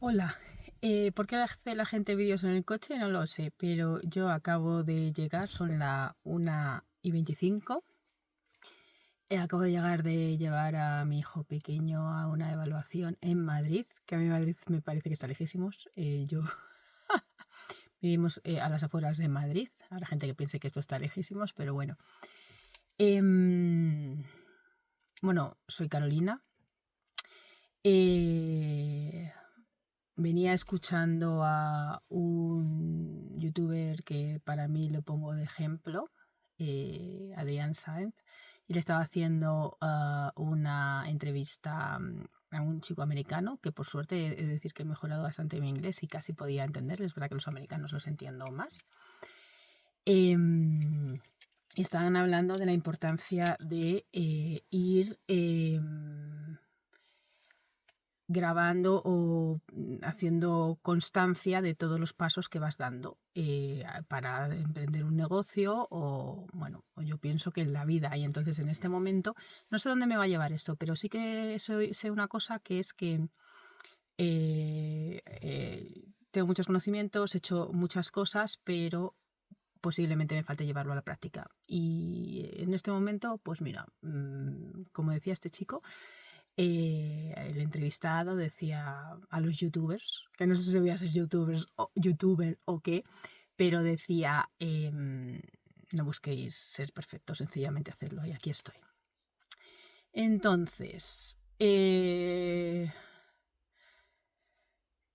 Hola, ¿por qué hace la gente vídeos en el coche? No lo sé, pero yo acabo de llegar, son la 1:25. Acabo de llegar de llevar a mi hijo pequeño a una evaluación en Madrid, que a mí Madrid me parece que está lejísimos. Yo vivimos a las afueras de Madrid, habrá gente que piense que esto está lejísimos, pero bueno. Bueno, soy Carolina. Eh, Venía escuchando a un youtuber que para mí lo pongo de ejemplo, Adrián Sáenz, y le estaba haciendo una entrevista a un chico americano, que por suerte he de decir que he mejorado bastante mi inglés y casi podía entenderles. Es verdad que los americanos los entiendo más. Estaban hablando de la importancia de ir grabando o haciendo constancia de todos los pasos que vas dando para emprender un negocio o, bueno, yo pienso que en la vida. Y entonces en este momento, no sé dónde me va a llevar esto, pero sí que sé una cosa, que es que tengo muchos conocimientos, he hecho muchas cosas, pero posiblemente me falte llevarlo a la práctica. Y en este momento, pues mira, como decía este chico, el entrevistado decía a los youtubers, que no sé si voy a ser youtuber o qué, pero decía, no busquéis ser perfectos, sencillamente hacedlo, y aquí estoy. Entonces,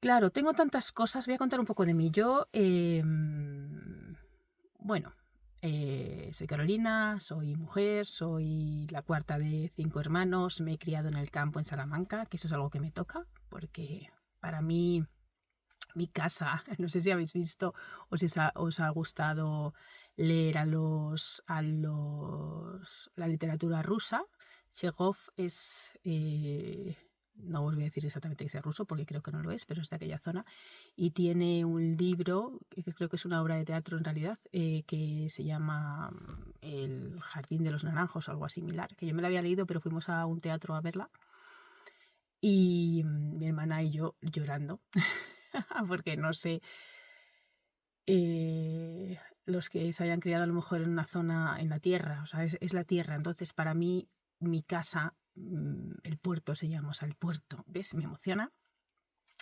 claro, tengo tantas cosas, voy a contar un poco de mí. Yo, bueno, soy Carolina, soy mujer, soy la cuarta de 5 hermanos, me he criado en el campo en Salamanca, que eso es algo que me toca, porque para mí mi casa, no sé si habéis visto o si os ha gustado leer la literatura rusa. Chekhov es, no os voy a decir exactamente que sea ruso porque creo que no lo es, pero es de aquella zona, y tiene un libro, que creo que es una obra de teatro en realidad, que se llama El Jardín de los Naranjos o algo similar, que yo me la había leído, pero fuimos a un teatro a verla y mi hermana y yo llorando porque no sé, los que se hayan criado a lo mejor en una zona, en la tierra, o sea, es la tierra. Entonces, para mí, mi casa, el puerto se llama, o sea, el puerto, ¿ves? Me emociona.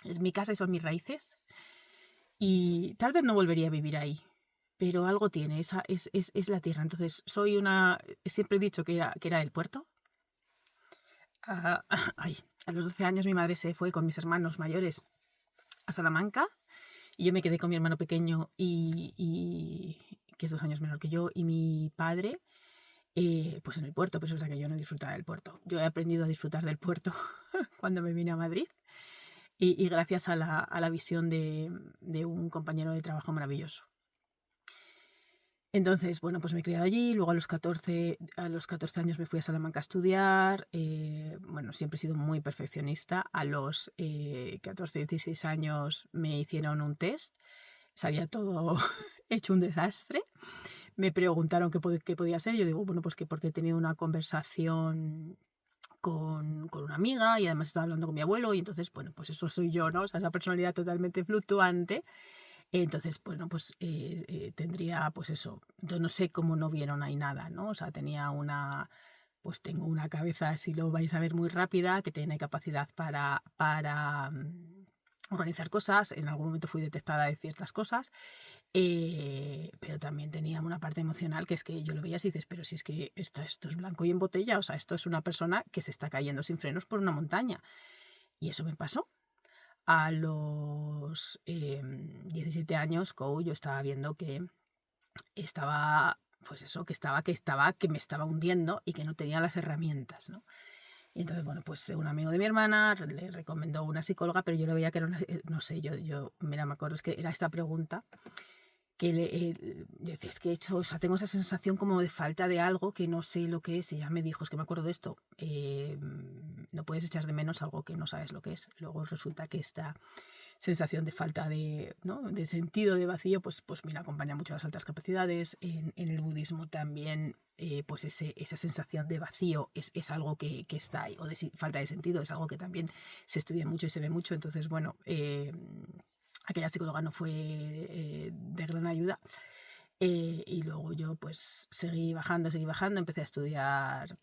Es mi casa y son mis raíces. Y tal vez no volvería a vivir ahí, pero algo tiene, esa es la tierra. Entonces, siempre he dicho que era del puerto. Ay, a los 12 años mi madre se fue con mis hermanos mayores a Salamanca. Y yo me quedé con mi hermano pequeño, que es 2 años menor que yo, y mi padre, pues en el puerto, pero es verdad que yo no disfrutaba del puerto. Yo he aprendido a disfrutar del puerto cuando me vine a Madrid y gracias a la visión de un compañero de trabajo maravilloso. Entonces, bueno, pues me he criado allí, luego a los 14 años me fui a Salamanca a estudiar, bueno, siempre he sido muy perfeccionista. A los 14, 16 años me hicieron un test, salía todo hecho un desastre. Me preguntaron qué podía ser, yo digo, bueno, pues que porque he tenido una conversación con una amiga y además estaba hablando con mi abuelo y entonces, bueno, pues eso soy yo, ¿no? O sea, esa personalidad totalmente fluctuante. Entonces, bueno, pues tendría, pues eso, yo no sé cómo no vieron ahí nada, ¿no? O sea, pues tengo una cabeza, si lo vais a ver, muy rápida, que tiene capacidad para organizar cosas. En algún momento fui detectada de ciertas cosas, pero también tenía una parte emocional, que es que yo lo veías y dices, pero si es que esto es blanco y en botella, o sea, esto es una persona que se está cayendo sin frenos por una montaña. Y eso me pasó. A los 17 años, yo estaba viendo que estaba, pues eso, que me estaba hundiendo y que no tenía las herramientas, ¿no? Y entonces, bueno, pues un amigo de mi hermana le recomendó una psicóloga, pero yo le veía que era no sé, mira, me acuerdo, es que era esta pregunta, que yo decía, es que he hecho, o sea, tengo esa sensación como de falta de algo que no sé lo que es, y ya me dijo, es que me acuerdo de esto, no puedes echar de menos algo que no sabes lo que es. Luego resulta que esta sensación de falta de, ¿no?, de sentido, de vacío, pues mira, acompaña mucho a las altas capacidades. En el budismo también, pues esa sensación de vacío es algo que está ahí, o de falta de sentido, es algo que también se estudia mucho y se ve mucho. Entonces, bueno, aquella psicóloga no fue de gran ayuda. Y luego yo pues seguí bajando, empecé a estudiar,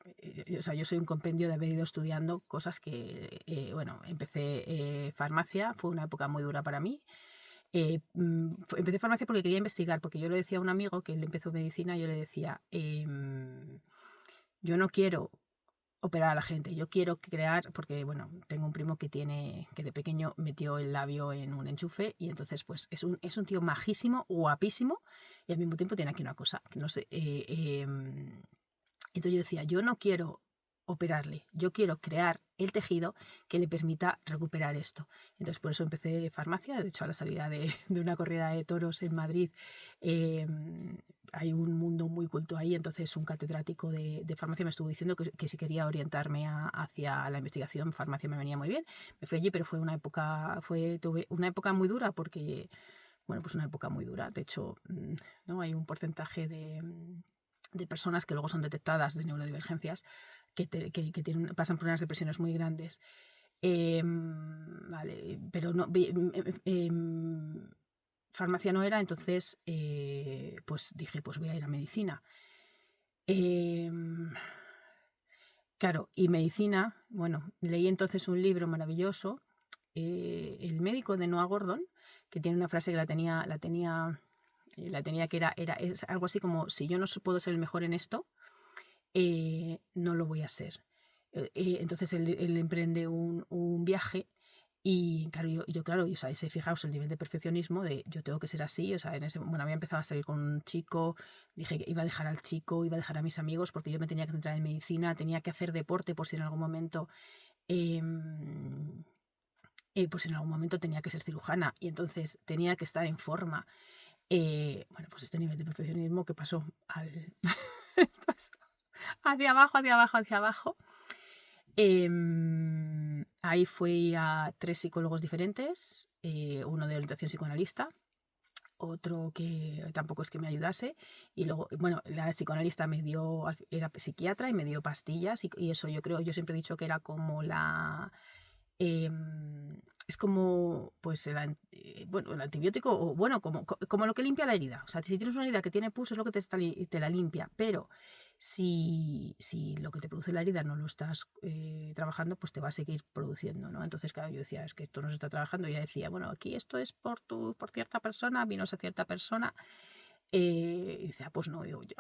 o sea, yo soy un compendio de haber ido estudiando cosas que, bueno, empecé farmacia, fue una época muy dura para mí. Empecé farmacia porque quería investigar, porque yo le decía a un amigo que él empezó medicina, yo le decía, yo no quiero operar a la gente, yo quiero crear, porque bueno, tengo un primo que de pequeño metió el labio en un enchufe, y entonces pues es un tío majísimo, guapísimo, y al mismo tiempo tiene aquí una cosa, no sé, entonces yo decía, yo no quiero operarle, yo quiero crear el tejido que le permita recuperar esto. Entonces por eso empecé farmacia. De hecho, a la salida de una corrida de toros en Madrid, eh, hay un mundo muy culto ahí. Entonces un catedrático de farmacia me estuvo diciendo que si quería orientarme hacia la investigación, farmacia me venía muy bien. Me fui allí, pero tuve una época muy dura porque, bueno, pues una época muy dura. De hecho, ¿no?, hay un porcentaje de personas que luego son detectadas de neurodivergencias que pasan por unas depresiones muy grandes. Vale, pero no, farmacia no era, entonces pues dije, pues voy a ir a medicina. Em, claro, y medicina, bueno, leí entonces un libro maravilloso, El médico de Noah Gordon, que tiene una frase que la tenía que es algo así como, si yo no puedo ser el mejor en esto, no lo voy a ser. Entonces él emprende un viaje, y claro, claro, o sea, fijaos el nivel de perfeccionismo de yo tengo que ser así. O sea, bueno, había empezado a salir con un chico, dije que iba a dejar al chico, iba a dejar a mis amigos porque yo me tenía que centrar en medicina, tenía que hacer deporte por si en algún momento, em, pues en algún momento tenía que ser cirujana, y entonces tenía que estar en forma. Bueno, pues este nivel de perfeccionismo que pasó esto es hacia abajo, hacia abajo, hacia abajo. Ahí fui a 3 psicólogos diferentes, uno de orientación psicoanalista, otro que tampoco es que me ayudase, y luego, bueno, la psicoanalista era psiquiatra y me dio pastillas, y eso yo siempre he dicho que era como es como pues bueno, el antibiótico, o bueno, como lo que limpia la herida. O sea, si tienes una herida que tiene pus, es lo que te la limpia, pero si lo que te produce la herida no lo estás trabajando, pues te va a seguir produciendo, ¿no? Entonces, claro, yo decía, es que esto no se está trabajando. Y ella decía, bueno, aquí esto es por cierta persona, vino a cierta persona. Y decía, pues no, digo, ya.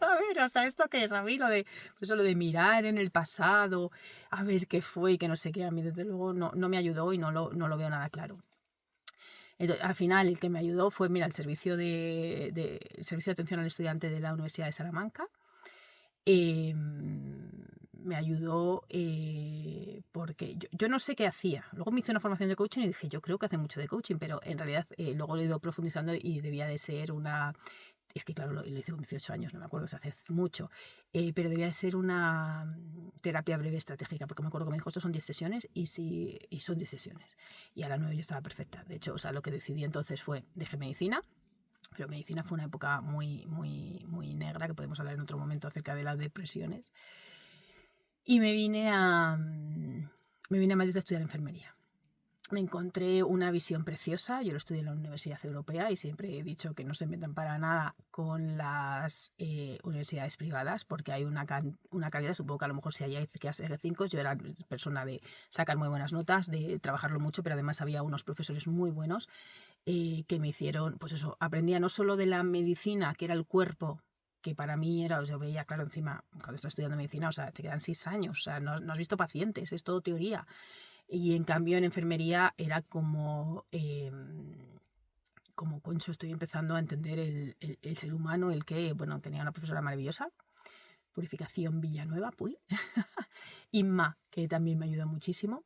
A ver, o sea, ¿esto qué es? A mí lo de mirar en el pasado, a ver qué fue y que no sé qué, a mí desde luego no me ayudó, y no lo veo nada claro. Entonces, al final, el que me ayudó fue, mira, el servicio el servicio de atención al estudiante de la Universidad de Salamanca. Me ayudó porque yo no sé qué hacía. Luego me hice una formación de coaching y dije, yo creo que hace mucho de coaching, pero en realidad luego lo he ido profundizando y debía de ser una... Es que claro, lo hice con 18 años, no me acuerdo, se hace mucho, pero debía de ser una terapia breve estratégica, porque me acuerdo que me dijo, esto son 10 sesiones, y son 10 sesiones. Y a las 9 yo estaba perfecta. De hecho, o sea, lo que decidí entonces fue, dejé medicina, pero medicina fue una época muy, muy, muy negra, que podemos hablar en otro momento acerca de las depresiones. Y me vine a Madrid a estudiar enfermería. Me encontré una visión preciosa. Yo lo estudié en la Universidad Europea, y siempre he dicho que no se metan para nada con las universidades privadas, porque hay una calidad. Supongo que a lo mejor si hay que hacer 5, yo era persona de sacar muy buenas notas, de trabajarlo mucho, pero además había unos profesores muy buenos que me hicieron, pues eso, aprendía no solo de la medicina, que era el cuerpo, que para mí era, yo veía, claro, encima, cuando estás estudiando medicina, o sea, te quedan 6 años, o sea, no has visto pacientes, es todo teoría. Y en cambio en enfermería era como concho, estoy empezando a entender el ser humano, el que, bueno, tenía una profesora maravillosa, Purificación Villanueva, Inma, que también me ayudó muchísimo.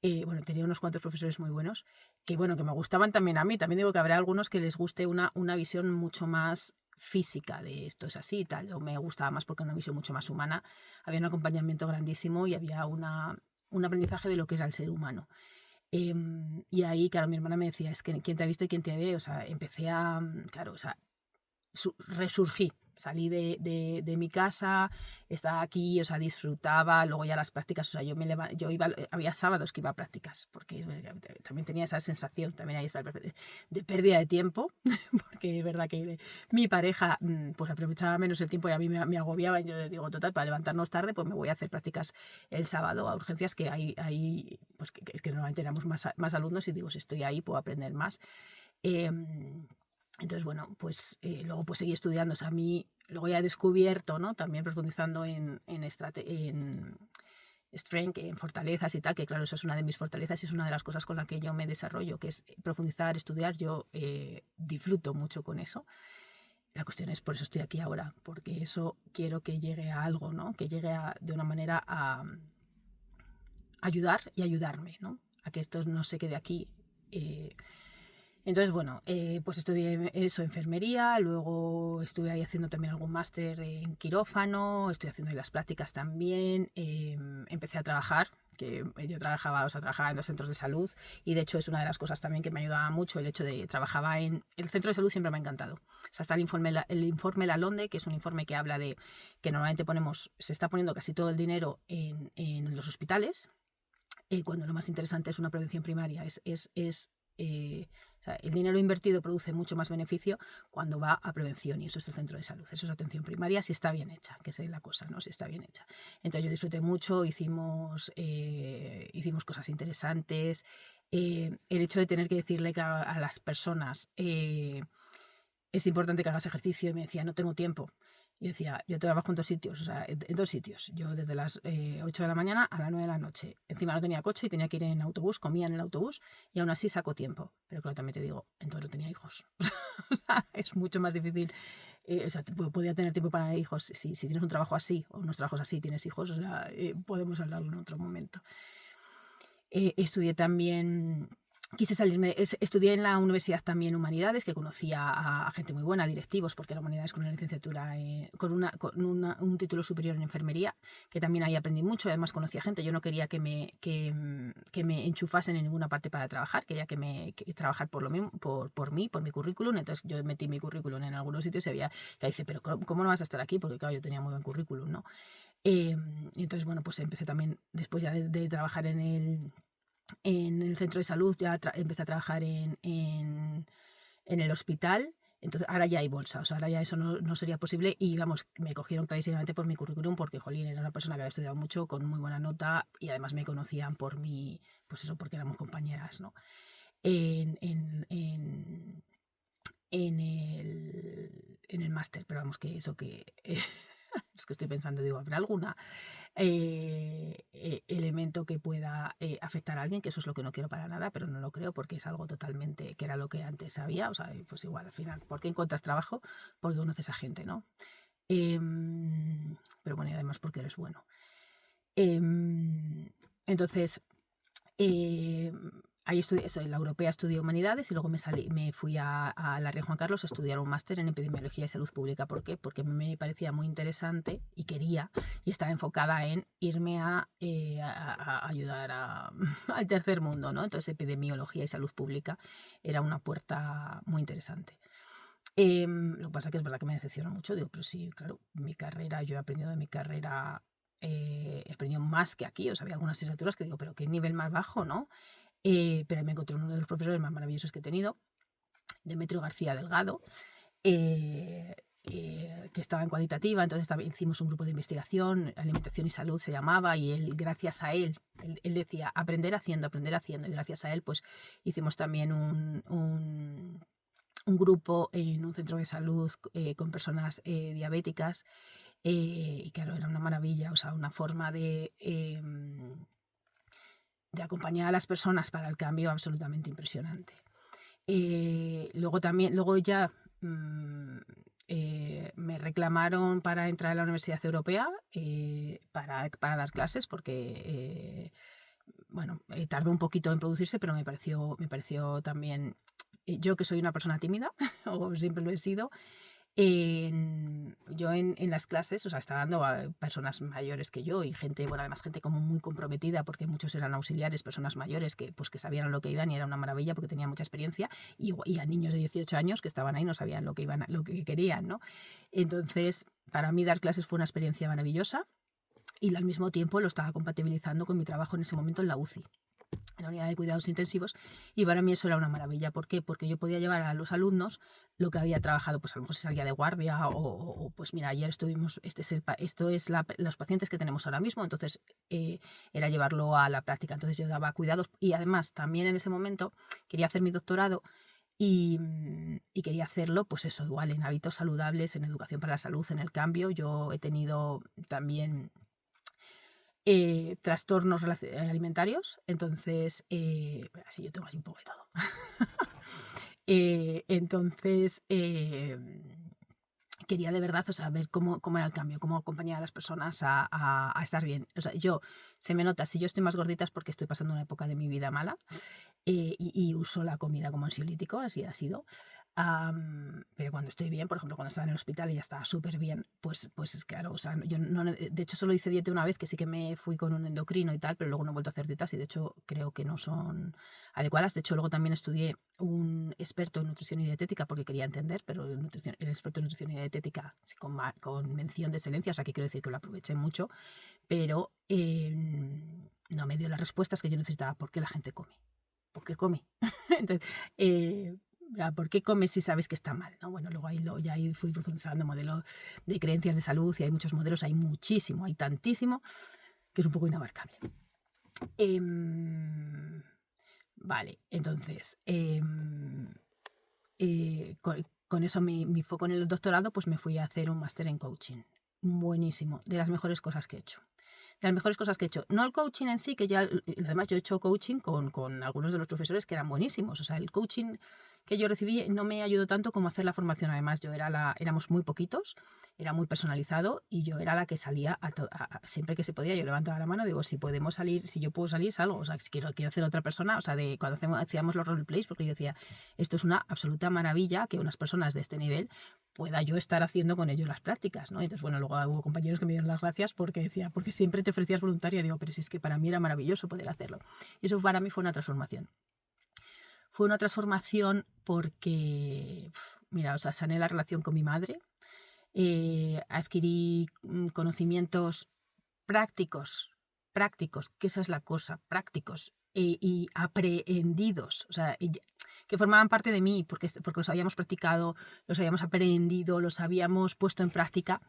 Bueno, tenía unos cuantos profesores muy buenos, que bueno, que me gustaban también a mí. También digo que habrá algunos que les guste una visión mucho más física de esto es así y tal. Yo me gustaba más porque era una visión mucho más humana. Había un acompañamiento grandísimo y había un aprendizaje de lo que es el ser humano. Y ahí, claro, mi hermana me decía, es que quién te ha visto y quién te ve. O sea, empecé a, claro, o sea, resurgí. Salí de mi casa, estaba aquí, o sea, disfrutaba, luego ya las prácticas, o sea, yo iba, había sábados que iba a prácticas, porque es verdad que también tenía esa sensación, también ahí está de pérdida de tiempo, porque es verdad que mi pareja pues aprovechaba menos el tiempo y a mí me agobiaba, y yo les digo, total, para levantarnos tarde, pues me voy a hacer prácticas el sábado a urgencias, que ahí pues que es que normalmente éramos más alumnos y digo, si estoy ahí puedo aprender más. Entonces, bueno, pues luego pues seguí estudiando. O sea, a mí luego ya he descubierto, ¿no? También profundizando en strength, en fortalezas y tal, que claro, eso es una de mis fortalezas y es una de las cosas con las que yo me desarrollo, que es profundizar, estudiar. Yo disfruto mucho con eso. La cuestión es, por eso estoy aquí ahora, porque eso quiero que llegue a algo, ¿no? Que llegue de una manera a ayudar y ayudarme, ¿no? A que esto no se quede aquí. Entonces, bueno, pues estudié eso, enfermería, luego estuve ahí haciendo también algún máster en quirófano, estoy haciendo las prácticas también, empecé a trabajar, que yo trabajaba, o sea, trabajaba en 2 centros de salud y de hecho es una de las cosas también que me ayudaba mucho el hecho de trabajaba en el centro de salud, siempre me ha encantado. O sea, está el informe Lalonde, que es un informe que habla de que normalmente se está poniendo casi todo el dinero en los hospitales, cuando lo más interesante es una prevención primaria, o sea, el dinero invertido produce mucho más beneficio cuando va a prevención y eso es el centro de salud, eso es atención primaria si está bien hecha, que es la cosa, ¿no? Si está bien hecha. Entonces yo disfruté mucho, hicimos cosas interesantes. El hecho de tener que decirle a las personas es importante que hagas ejercicio y me decía, no tengo tiempo. Y decía, yo trabajo en 2 sitios, o sea, en 2 sitios. Yo desde las 8 de la mañana a las 9 de la noche. Encima no tenía coche y tenía que ir en autobús, comía en el autobús y aún así saco tiempo. Pero claro, también te digo, entonces no tenía hijos. Es mucho más difícil. O sea, podía tener tiempo para hijos. Si tienes un trabajo así o unos trabajos así, tienes hijos, o sea, podemos hablarlo en otro momento. Estudié también, quise salirme, estudié en la universidad también humanidades, que conocía a gente muy buena, directivos, porque era humanidades con una licenciatura, un título superior en enfermería, que también ahí aprendí mucho, además conocía gente, yo no quería que me enchufasen en ninguna parte para trabajar, quería que trabajar por lo mismo, por mí, por mi currículum, entonces yo metí mi currículum en algunos sitios y había que dice, pero ¿cómo no vas a estar aquí? Porque claro, yo tenía muy buen currículum, ¿no? Y entonces, bueno, pues empecé también, después ya de trabajar en el centro de salud, ya empecé a trabajar en el hospital. Entonces, ahora ya hay bolsa, o sea, ahora ya eso no sería posible y, vamos, me cogieron clarísimamente por mi currículum porque, jolín, era una persona que había estudiado mucho, con muy buena nota y además me conocían por mi, pues eso, porque éramos compañeras, ¿no? En, en, en, en el máster, pero vamos, que eso que... es que estoy pensando, digo, ¿habrá alguna elemento que pueda afectar a alguien? Que eso es lo que no quiero para nada, pero no lo creo porque es algo totalmente, que era lo que antes había, o sea, pues igual al final, ¿por qué encuentras trabajo? Porque conoces a gente, ¿no? Pero bueno, y además porque eres bueno. Entonces, eh, ahí estudié eso, en la europea estudié humanidades y luego me fui a la Rey Juan Carlos a estudiar un máster en epidemiología y salud pública. ¿Por qué? Porque me parecía muy interesante y quería, y estaba enfocada en irme a ayudar al tercer mundo, ¿no? Entonces epidemiología y salud pública era una puerta muy interesante. Lo que pasa es que es verdad que me decepciona mucho, digo, pero sí, claro, mi carrera, yo he aprendido de mi carrera, he aprendido más que aquí, o sea, había algunas asignaturas que digo, pero qué nivel más bajo, ¿no? Pero me encontré uno de los profesores más maravillosos que he tenido, Demetrio García Delgado, eh, que estaba en cualitativa, entonces hicimos un grupo de investigación, alimentación y salud se llamaba, y él, gracias a él decía, aprender haciendo, y gracias a él, pues hicimos también un grupo en un centro de salud con personas diabéticas, y claro, era una maravilla, o sea, una forma de acompañar a las personas para el cambio absolutamente impresionante. Luego ya mm, me reclamaron para entrar a la Universidad Europea para dar clases porque bueno, tardó un poquito en producirse, pero me pareció también, yo que soy una persona tímida, o siempre lo he sido, yo en las clases, o sea, estaba dando a personas mayores que yo y gente, bueno, además gente como muy comprometida, porque muchos eran auxiliares, personas mayores que, pues, que sabían a lo que iban y era una maravilla porque tenían mucha experiencia, y a niños de 18 años que estaban ahí no sabían lo que iban, lo que querían, ¿no? Entonces, para mí dar clases fue una experiencia maravillosa y al mismo tiempo lo estaba compatibilizando con mi trabajo en ese momento en la UCI, en la unidad de cuidados intensivos, y para mí eso era una maravilla. ¿Por qué? Porque yo podía llevar a los alumnos lo que había trabajado, pues a lo mejor se salía de guardia pues mira, ayer estuvimos, esto es los pacientes que tenemos ahora mismo, entonces era llevarlo a la práctica, entonces yo daba cuidados y además también en ese momento quería hacer mi doctorado y quería hacerlo, pues eso, igual en hábitos saludables, en educación para la salud, en el cambio. Yo he tenido también trastornos alimentarios, entonces, así yo tengo así un poco de todo. Entonces, quería de verdad, o sea, ver cómo era el cambio, cómo acompañar a las personas a estar bien. O sea, se me nota, si yo estoy más gordita es porque estoy pasando una época de mi vida mala, y uso la comida como ansiolítico, así ha sido. Pero cuando estoy bien, por ejemplo, cuando estaba en el hospital y ya estaba súper bien, pues es claro, o sea, yo no, de hecho solo hice dieta una vez, que sí que me fui con un endocrino y tal, pero luego no he vuelto a hacer dietas y de hecho creo que no son adecuadas. De hecho, luego también estudié un experto en nutrición y dietética porque quería entender, pero el experto en nutrición y dietética sí, con mención de excelencia, o sea, que quiero decir que lo aproveché mucho, pero no me dio las respuestas que yo necesitaba. ¿Por qué la gente come? ¿Por qué come? Entonces, ¿por qué comes si sabes que está mal? ¿No? Bueno, luego ya ahí fui profundizando modelos de creencias de salud y hay muchos modelos, hay muchísimo, hay tantísimo, que es un poco inabarcable. Vale, entonces, con eso mi foco en el doctorado, pues me fui a hacer un máster en coaching. Buenísimo, de las mejores cosas que he hecho. De las mejores cosas que he hecho. No el coaching en sí, que ya, además yo he hecho coaching con algunos de los profesores que eran buenísimos. O sea, el coaching que yo recibí no me ayudó tanto como hacer la formación. Además, éramos muy poquitos, era muy personalizado y yo era la que salía siempre que se podía. Yo levantaba la mano, digo, si podemos salir, si yo puedo salir, salgo. O sea, si quiero hacer otra persona, o sea, cuando hacíamos los roleplays, porque yo decía, esto es una absoluta maravilla que unas personas de este nivel pueda yo estar haciendo con ellos las prácticas, ¿no? Entonces, bueno, luego hubo compañeros que me dieron las gracias porque siempre te ofrecías voluntaria. Digo, pero si es que para mí era maravilloso poder hacerlo. Y eso para mí fue una transformación. Fue una transformación porque, mira, o sea, sané la relación con mi madre, adquirí conocimientos prácticos, que esa es la cosa, prácticos y aprehendidos, o sea, que formaban parte de mí porque los habíamos practicado, los habíamos aprendido, los habíamos puesto en práctica,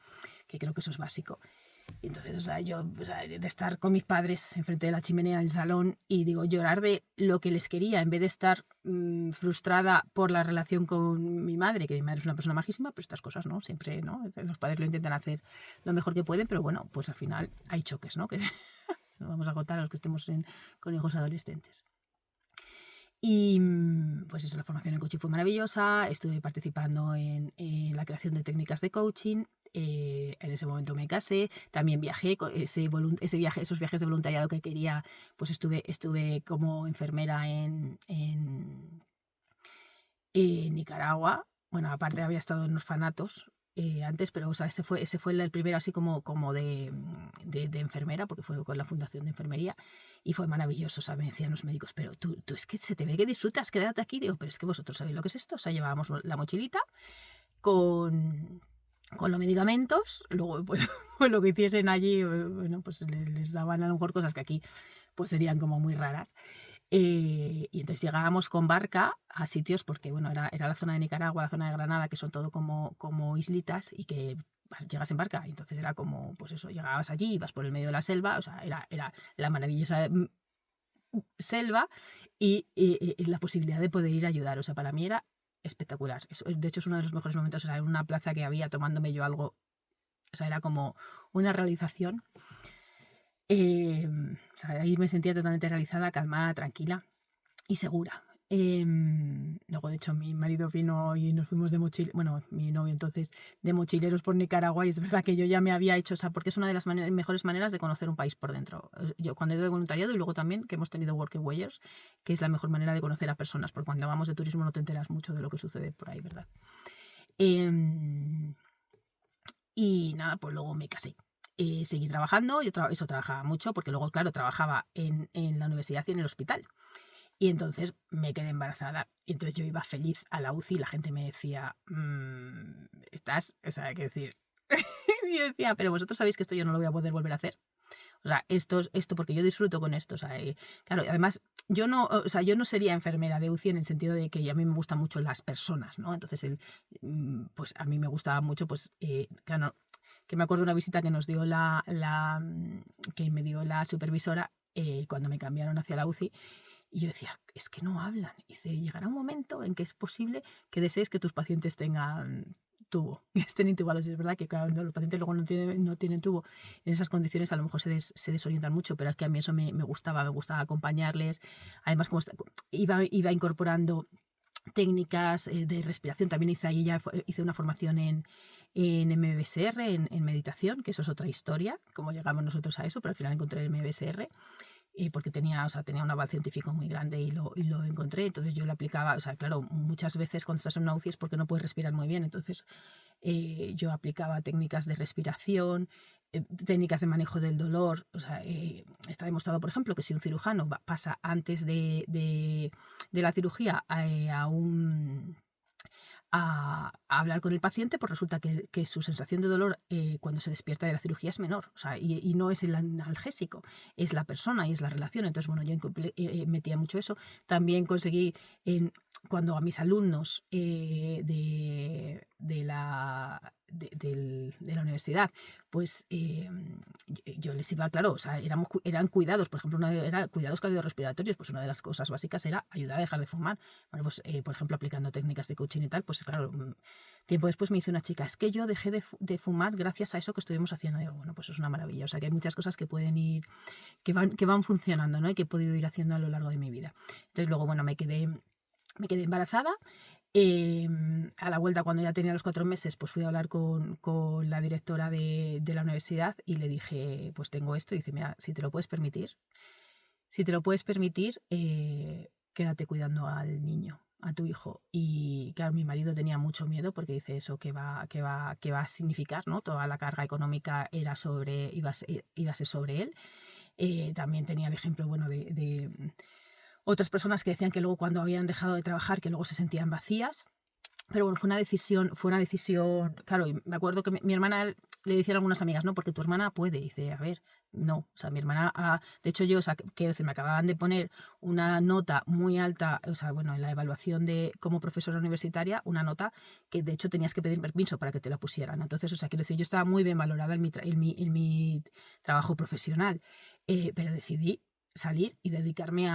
que creo que eso es básico. Y entonces, o sea, de estar con mis padres enfrente de la chimenea del salón y digo, llorar de lo que les quería en vez de estar frustrada por la relación con mi madre, que mi madre es una persona majísima, pero estas cosas, ¿no? Siempre, ¿no? Los padres lo intentan hacer lo mejor que pueden, pero bueno, pues al final hay choques, ¿no? Que no vamos a agotar a los que estemos con hijos adolescentes. Y pues eso, la formación en coaching fue maravillosa, estuve participando en la creación de técnicas de coaching, en ese momento me casé, también viajé, esos viajes de voluntariado que quería, pues estuve como enfermera en Nicaragua. Bueno, aparte había estado en orfanatos antes, pero o sea, ese fue el primero así como de enfermera, porque fue con la Fundación de Enfermería, y fue maravilloso. O sea, me decían los médicos, pero tú es que se te ve que disfrutas, quédate aquí. Digo, pero es que vosotros sabéis lo que es esto. O sea, llevábamos la mochilita con los medicamentos, luego pues, lo que hiciesen allí, bueno, pues les daban a lo mejor cosas que aquí pues serían como muy raras. Y entonces llegábamos con barca a sitios, porque bueno, era la zona de Nicaragua, la zona de Granada, que son todo como islitas y que llegas en barca. Y entonces era como, pues eso, llegabas allí, ibas por el medio de la selva, o sea, era la maravillosa selva y la posibilidad de poder ir a ayudar. O sea, para mí era espectacular. De hecho, es uno de los mejores momentos. O sea, en una plaza que había tomándome yo algo, o sea, era como una realización. O sea, ahí me sentía totalmente realizada, calmada, tranquila y segura. Luego, de hecho, mi marido vino y nos fuimos de mochil, bueno, mi novio entonces, de mochileros por Nicaragua, y es verdad que yo ya me había hecho, o sea, porque es una de las mejores maneras de conocer un país por dentro. Yo cuando he ido de voluntariado y luego también que hemos tenido Work Awayers, que es la mejor manera de conocer a personas, porque cuando vamos de turismo no te enteras mucho de lo que sucede por ahí, ¿verdad? Em, y nada, pues luego me casé. Seguí trabajando, eso trabajaba mucho, porque luego, claro, trabajaba en la universidad y en el hospital. Y entonces me quedé embarazada. Y entonces yo iba feliz a la UCI y la gente me decía, estás, o sea, hay que decir, y yo decía, pero vosotros sabéis que esto yo no lo voy a poder volver a hacer. O sea, esto porque yo disfruto con esto. O sea, claro, además, yo no, o sea, yo no sería enfermera de UCI en el sentido de que a mí me gustan mucho las personas, ¿no? Entonces, pues a mí me gustaba mucho, pues, claro, que me acuerdo de una visita que nos dio que me dio la supervisora cuando me cambiaron hacia la UCI. Y yo decía, es que no hablan. Y dice, llegará un momento en que es posible que desees que tus pacientes tengan tubo, que estén intubados. Y es verdad que claro, los pacientes luego no tienen tubo. En esas condiciones a lo mejor se desorientan mucho, pero es que a mí eso me gustaba acompañarles. Además, como iba incorporando técnicas de respiración. También hice una formación en MBSR, en meditación, que eso es otra historia, cómo llegamos nosotros a eso, pero al final encontré el MBSR porque tenía un aval científico muy grande y lo encontré. Entonces yo lo aplicaba, o sea, claro, muchas veces cuando estás en una UCI es porque no puedes respirar muy bien. Entonces yo aplicaba técnicas de respiración, técnicas de manejo del dolor. O sea, está demostrado, por ejemplo, que si un cirujano pasa antes de la cirugía a hablar con el paciente, pues resulta que su sensación de dolor cuando se despierta de la cirugía es menor. O sea, y no es el analgésico, es la persona y es la relación. Entonces, bueno, yo metía mucho eso. También conseguí, cuando a mis alumnos de la universidad, pues yo les iba, claro, o sea, eran cuidados, por ejemplo, era cuidados cardiorrespiratorios, pues una de las cosas básicas era ayudar a dejar de fumar. Bueno, pues, por ejemplo, aplicando técnicas de coaching y tal, pues claro, tiempo después me dice una chica, es que yo dejé de fumar gracias a eso que estuvimos haciendo. Y digo, bueno, pues es una maravilla. O sea, que hay muchas cosas que pueden ir, que van funcionando, ¿no? Y que he podido ir haciendo a lo largo de mi vida. Entonces, luego, bueno, me quedé embarazada. A la vuelta, cuando ya tenía los 4 meses, pues fui a hablar con la directora de la universidad y le dije, pues tengo esto. Y dice, mira, si te lo puedes permitir, quédate cuidando al niño, a tu hijo. Y claro, mi marido tenía mucho miedo porque dice eso, qué va a significar, ¿no? Toda la carga económica iba a ser sobre él. También tenía el ejemplo, bueno, de otras personas que decían que luego cuando habían dejado de trabajar, que luego se sentían vacías. Pero bueno, fue una decisión, claro, y me acuerdo que mi hermana le decían a algunas amigas, no, porque tu hermana puede, y dice, a ver, no, o sea, mi hermana, de hecho yo, o sea, quiero decir, me acababan de poner una nota muy alta, o sea, bueno, en la evaluación como profesora universitaria, una nota que de hecho tenías que pedir permiso para que te la pusieran. Entonces, o sea, quiero decir, yo estaba muy bien valorada en mi trabajo profesional, pero decidí salir y dedicarme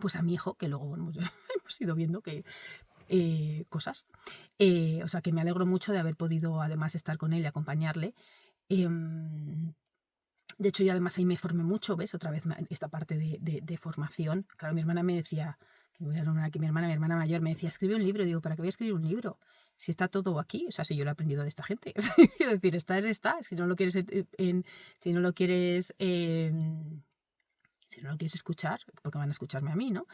pues a mi hijo, que luego, bueno, hemos ido viendo que cosas. O sea, que me alegro mucho de haber podido además estar con él y acompañarle. Em, de hecho, yo además ahí me formé mucho, ¿ves? Otra vez esta parte de formación. Claro, mi hermana me decía, que voy a nombrar aquí mi hermana mayor, me decía, escribe un libro. Y digo, ¿para qué voy a escribir un libro? Si está todo aquí, o sea, si yo lo he aprendido de esta gente. O sea, quiero decir, está. Si no lo quieres, si no lo quieres, si no lo quieres escuchar, porque van a escucharme a mí, ¿no?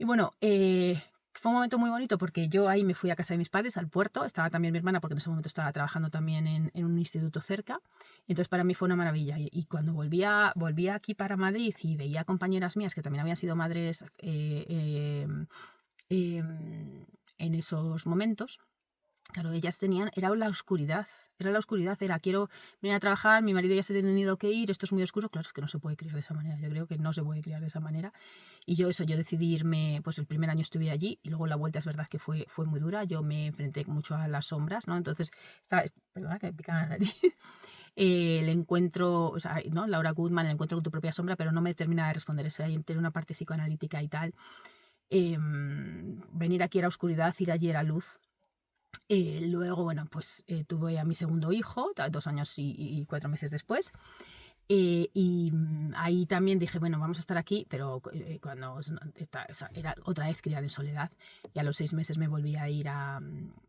Y bueno, fue un momento muy bonito porque yo ahí me fui a casa de mis padres, al puerto. Estaba también mi hermana porque en ese momento estaba trabajando también en un instituto cerca. Entonces para mí fue una maravilla. Y cuando volvía aquí para Madrid y veía compañeras mías que también habían sido madres en esos momentos, claro, ellas era la oscuridad, quiero venir a trabajar, mi marido ya se ha tenido que ir, esto es muy oscuro. Claro, es que no se puede criar de esa manera, yo creo que no se puede criar de esa manera. Y yo decidí irme, pues el primer año estuve allí y luego la vuelta es verdad que fue muy dura, yo me enfrenté mucho a las sombras, ¿no? Entonces, perdona que me pica la nariz. El encuentro, o sea, ¿no? Laura Goodman, el encuentro con tu propia sombra, pero no me termina de responder eso, tiene una parte psicoanalítica y tal. Venir aquí era oscuridad, ir allí era luz. Luego, bueno, pues tuve a mi segundo hijo, 2 años y 4 meses después. Y ahí también dije, bueno, vamos a estar aquí, pero cuando o sea, era otra vez criar en soledad. Y a los 6 meses me volví a ir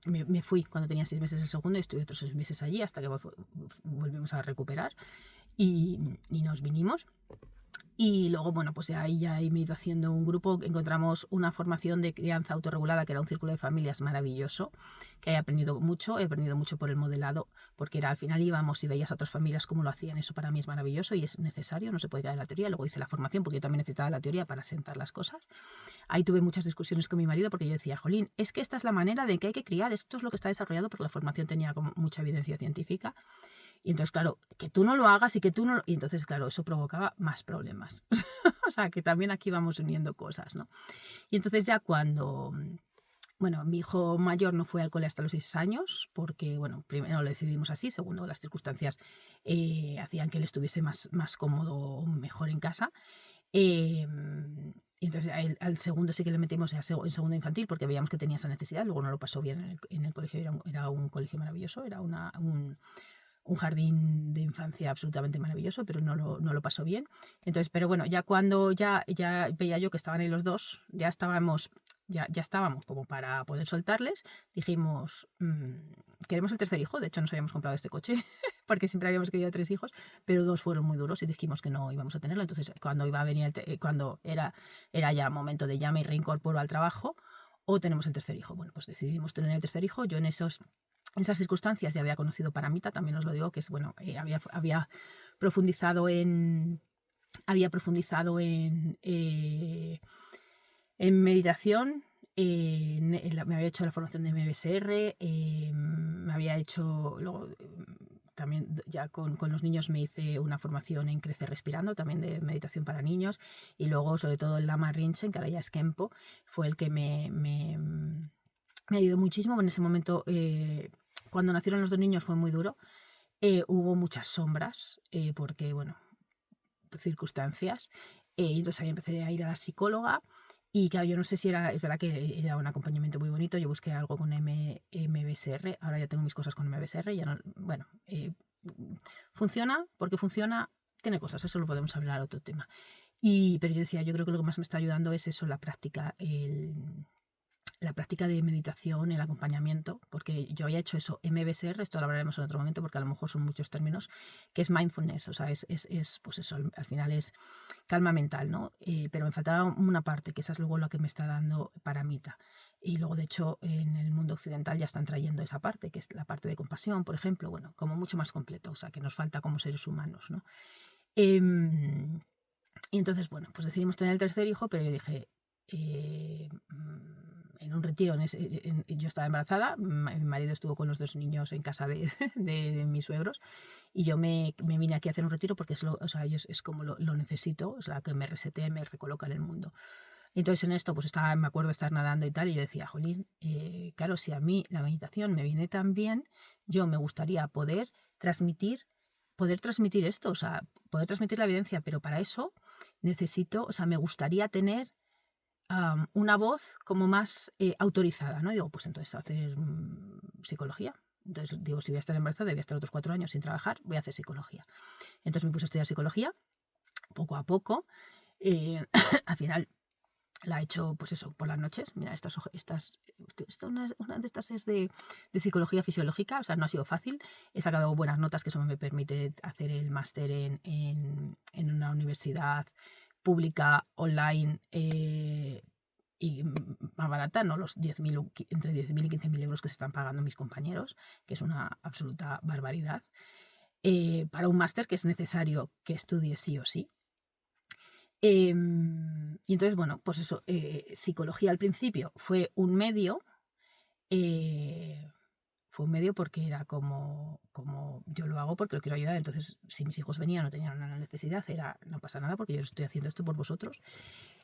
me fui cuando tenía 6 meses el segundo y estuve otros 6 meses allí hasta que volvimos a recuperar y nos vinimos. Y luego, bueno, pues ahí ya he ido haciendo un grupo, encontramos una formación de crianza autorregulada, que era un círculo de familias maravilloso, que he aprendido mucho por el modelado, porque era al final íbamos y veías a otras familias cómo lo hacían, eso para mí es maravilloso y es necesario, no se puede quedar en la teoría. Luego hice la formación, porque yo también necesitaba la teoría para sentar las cosas. Ahí tuve muchas discusiones con mi marido, porque yo decía, jolín, es que esta es la manera de que hay que criar, esto es lo que está desarrollado, porque la formación tenía como mucha evidencia científica. Y entonces, claro, que tú no lo hagas y que tú no... Y entonces, claro, eso provocaba más problemas. O sea, que también aquí vamos uniendo cosas, ¿no? Y entonces ya cuando... Bueno, mi hijo mayor no fue al cole hasta los 6 años, porque, bueno, primero lo decidimos así, segundo, las circunstancias hacían que él estuviese más cómodo, mejor en casa. Y entonces al segundo sí que le metimos en segundo infantil, porque veíamos que tenía esa necesidad, luego no lo pasó bien en el colegio, era un colegio maravilloso, era un jardín de infancia absolutamente maravilloso, pero no lo pasó bien. Entonces, pero bueno, ya cuando ya veía yo que estaban ahí los dos, ya estábamos como para poder soltarles, dijimos, queremos el tercer hijo. De hecho, nos habíamos comprado este coche, porque siempre habíamos querido 3 hijos, pero 2 fueron muy duros y dijimos que no íbamos a tenerlo. Entonces, cuando iba a venir, cuando era ya momento de ya me reincorporo al trabajo, o tenemos el tercer hijo. Bueno, pues decidimos tener el tercer hijo. Yo en esas circunstancias ya había conocido Paramita, también os lo digo, que es, bueno, había profundizado en meditación, me había hecho la formación de MBSR, me había hecho, luego también ya con los niños me hice una formación en Crece Respirando, también de meditación para niños, y luego sobre todo el Lama Rinchen, que ahora ya es Kempo, fue el que me ayudó muchísimo. En ese momento, cuando nacieron los 2 niños fue muy duro, hubo muchas sombras, porque, bueno, circunstancias, entonces ahí empecé a ir a la psicóloga. Y claro, yo no sé si es verdad que era un acompañamiento muy bonito, yo busqué algo con MBSR, ahora ya tengo mis cosas con MBSR, ya no, bueno, funciona, porque funciona, tiene cosas, eso lo podemos hablar otro tema. Pero yo decía, yo creo que lo que más me está ayudando es eso, la práctica de meditación, el acompañamiento, porque yo había hecho eso, MBSR, esto lo hablaremos en otro momento porque a lo mejor son muchos términos, que es mindfulness, o sea, es pues eso, al final es calma mental, ¿no? Pero me faltaba una parte, que esa es luego lo que me está dando Paramita. Y luego, de hecho, en el mundo occidental ya están trayendo esa parte, que es la parte de compasión, por ejemplo, bueno, como mucho más completo, o sea, que nos falta como seres humanos, ¿no? Y entonces, bueno, pues decidimos tener el tercer hijo, pero yo dije, en un retiro, yo estaba embarazada, mi marido estuvo con los 2 niños en casa de, de mis suegros, y yo me vine aquí a hacer un retiro porque o sea, es como lo necesito, es la que me resetea y me recoloca en el mundo. Entonces en esto pues me acuerdo de estar nadando y tal, y yo decía, jolín, claro, si a mí la meditación me viene tan bien, yo me gustaría poder transmitir esto, o sea, poder transmitir la evidencia, pero para eso necesito, o sea, me gustaría tener una voz como más autorizada, ¿no? Digo, pues entonces hacer psicología. Entonces digo, si voy a estar embarazada y voy a estar otros 4 años sin trabajar, voy a hacer psicología. Entonces me puse a estudiar psicología, poco a poco. Al final la he hecho, pues eso, por las noches. Mira, una de estas es de psicología fisiológica, o sea, no ha sido fácil. He sacado buenas notas, que eso me permite hacer el máster en una universidad pública online, y más barata, no los 10.000, entre 10.000 y 15.000 euros que se están pagando mis compañeros, que es una absoluta barbaridad, para un máster que es necesario que estudie sí o sí. Y entonces, bueno, pues eso, psicología al principio fue un medio, porque era como yo lo hago porque lo quiero ayudar. Entonces, si mis hijos venían no tenían una necesidad, no pasa nada porque yo estoy haciendo esto por vosotros.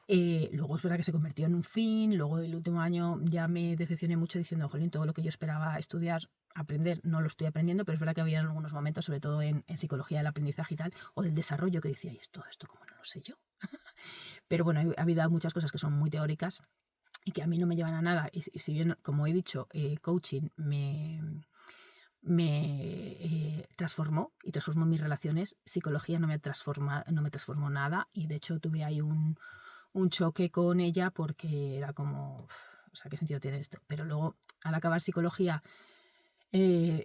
Luego es verdad que se convirtió en un fin. Luego el último año ya me decepcioné mucho diciendo, jolín, todo lo que yo esperaba estudiar, aprender, no lo estoy aprendiendo, pero es verdad que había algunos momentos, sobre todo en psicología del aprendizaje y tal, o del desarrollo, que decía, ¿y esto cómo no lo sé yo? Pero bueno, ha habido muchas cosas que son muy teóricas y que a mí no me llevan a nada. Y si bien, como he dicho, coaching me transformó y transformó mis relaciones. Psicología no me transformó nada y de hecho tuve ahí un choque con ella porque era como, o sea, ¿qué sentido tiene esto? Pero luego, al acabar psicología,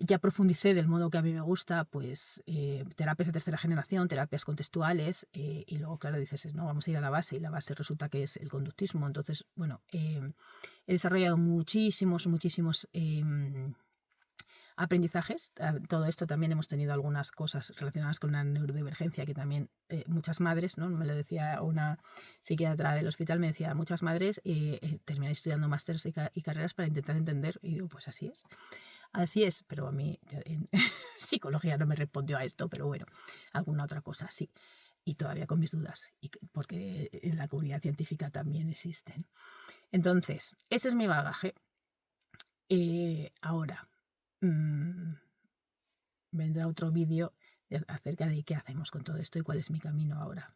ya profundicé del modo que a mí me gusta, pues terapias de tercera generación, terapias contextuales, y luego, claro, dices, no, vamos a ir a la base, y la base resulta que es el conductismo. Entonces, bueno, he desarrollado muchísimos aprendizajes. Todo esto también hemos tenido algunas cosas relacionadas con la neurodivergencia que también muchas madres, ¿no? Me lo decía una psiquiatra del hospital, me decía, muchas madres terminan estudiando másteres y carreras para intentar entender, y digo, pues así es, pero a mí en psicología no me respondió a esto, pero bueno, alguna otra cosa sí. Y todavía con mis dudas, porque en la comunidad científica también existen. Entonces, ese es mi bagaje. Ahora, mm, vendrá otro vídeo acerca de qué hacemos con todo esto y cuál es mi camino ahora.